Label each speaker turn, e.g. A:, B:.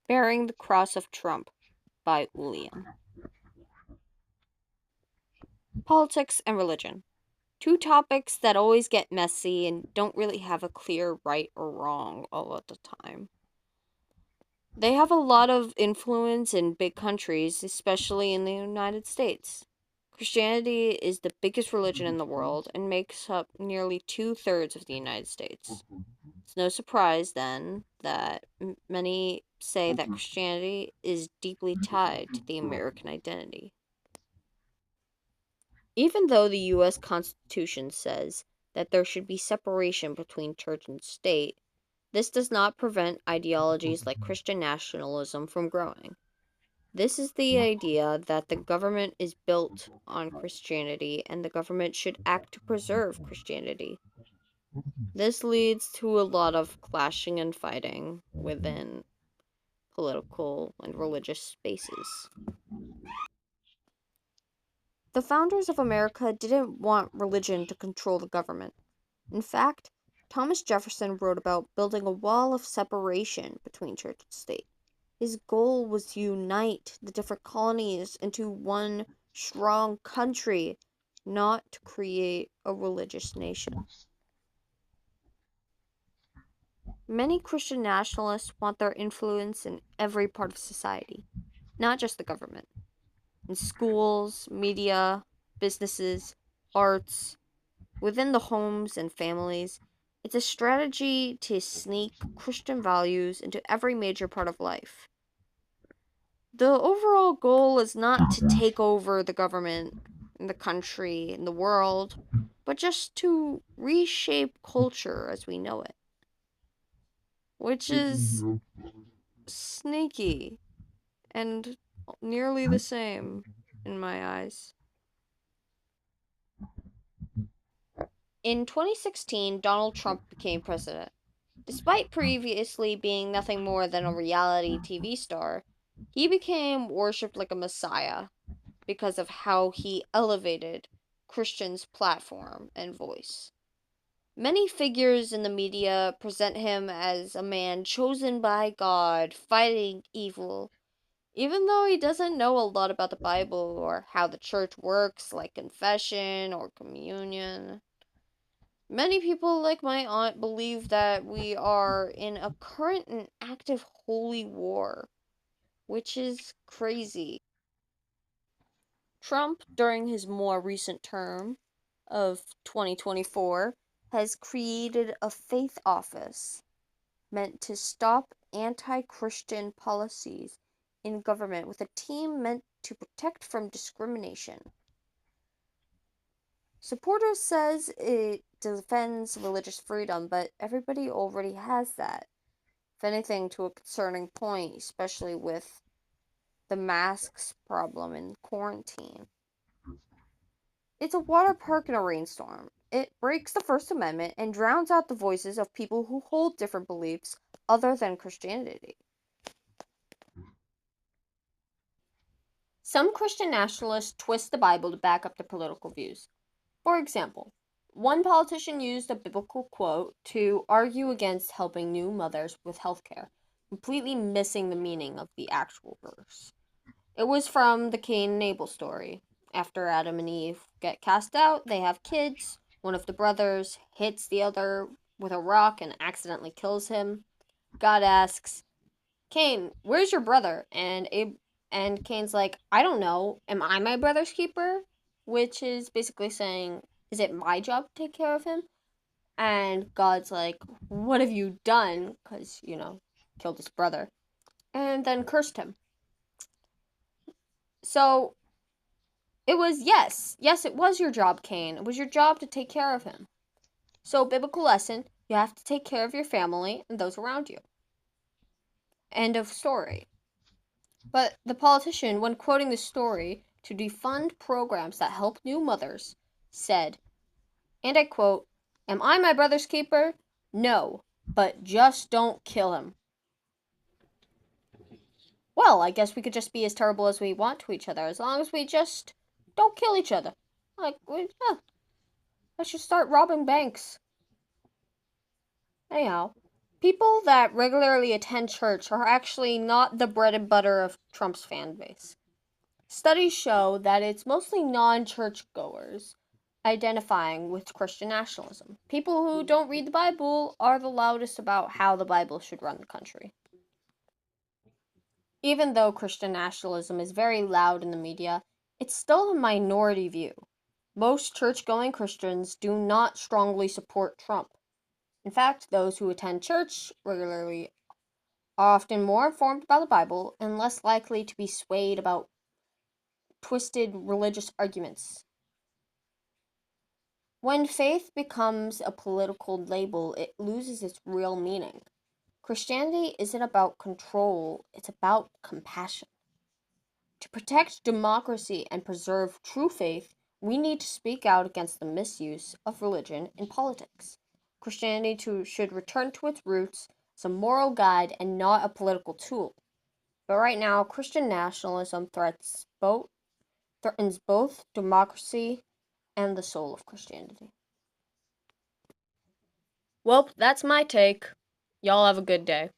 A: Bearing the Cross of Trump by William. Politics and religion. Two topics that always get messy and don't really have a clear right or wrong all of the time. They have a lot of influence in big countries, especially in the United States. Christianity is the biggest religion in the world and makes up nearly 2/3 of the United States. It's no surprise, then, that many say that Christianity is deeply tied to the American identity. Even though the U.S. Constitution says that there should be separation between church and state, this does not prevent ideologies like Christian nationalism from growing. This is the idea that the government is built on Christianity and the government should act to preserve Christianity. This leads to a lot of clashing and fighting within political and religious spaces. The founders of America didn't want religion to control the government. In fact, Thomas Jefferson wrote about building a wall of separation between church and state. His goal was to unite the different colonies into one strong country, not to create a religious nation. Many Christian nationalists want their influence in every part of society, not just the government. In schools, media, businesses, arts, within the homes and families. It's a strategy to sneak Christian values into every major part of life. The overall goal is not to take over the government, the country, and the world, but just to reshape culture as we know it, which is sneaky and nearly the same in my eyes. In 2016, Donald Trump became president. Despite previously being nothing more than a reality TV star, he became worshipped like a messiah because of how he elevated Christians' platform and voice. Many figures in the media present him as a man chosen by God, fighting evil, even though he doesn't know a lot about the Bible or how the church works, like confession or communion. Many people, like my aunt, believe that we are in a current and active holy war, which is crazy. Trump, during his more recent term of 2024, has created a faith office meant to stop anti Christian policies in government with a team meant to protect from discrimination. Supporters says it defends religious freedom, but everybody already has that. If anything, to a concerning point, especially with the masks problem in quarantine. It's a water park in a rainstorm. It breaks the First Amendment and drowns out the voices of people who hold different beliefs other than Christianity. Some Christian nationalists twist the Bible to back up their political views. For example, one politician used a biblical quote to argue against helping new mothers with healthcare, completely missing the meaning of the actual verse. It was from the Cain and Abel story. After Adam and Eve get cast out, they have kids. One of the brothers hits the other with a rock and accidentally kills him. God asks, Cain, where's your brother? And Cain's like, I don't know. Am I my brother's keeper? Which is basically saying, is it my job to take care of him? And God's like, what have you done? Because, killed his brother. And then cursed him. So it was yes, it was your job, Cain. It was your job to take care of him. So, biblical lesson, you have to take care of your family and those around you. End of story. But the politician, when quoting the story to defund programs that help new mothers, said, and I quote, Am I my brother's keeper? No, but just don't kill him. Well, I guess we could just be as terrible as we want to each other, as long as we just don't kill each other. Let's just start robbing banks. Anyhow, People that regularly attend church are actually not the bread and butter of Trump's fan base. Studies show that it's mostly non churchgoers identifying with Christian nationalism. People who don't read the Bible are the loudest about how the Bible should run the country. Even though Christian nationalism is very loud in the media, it's still a minority view. Most church going Christians do not strongly support Trump. In fact, those who attend church regularly are often more informed about the Bible and less likely to be swayed about twisted religious arguments. When faith becomes a political label, it loses its real meaning. Christianity isn't about control, it's about compassion. To protect democracy and preserve true faith, we need to speak out against the misuse of religion in politics. Christianity should return to its roots as a moral guide and not a political tool. But right now, Christian nationalism threatens both democracy and the soul of Christianity. Well, that's my take. Y'all have a good day.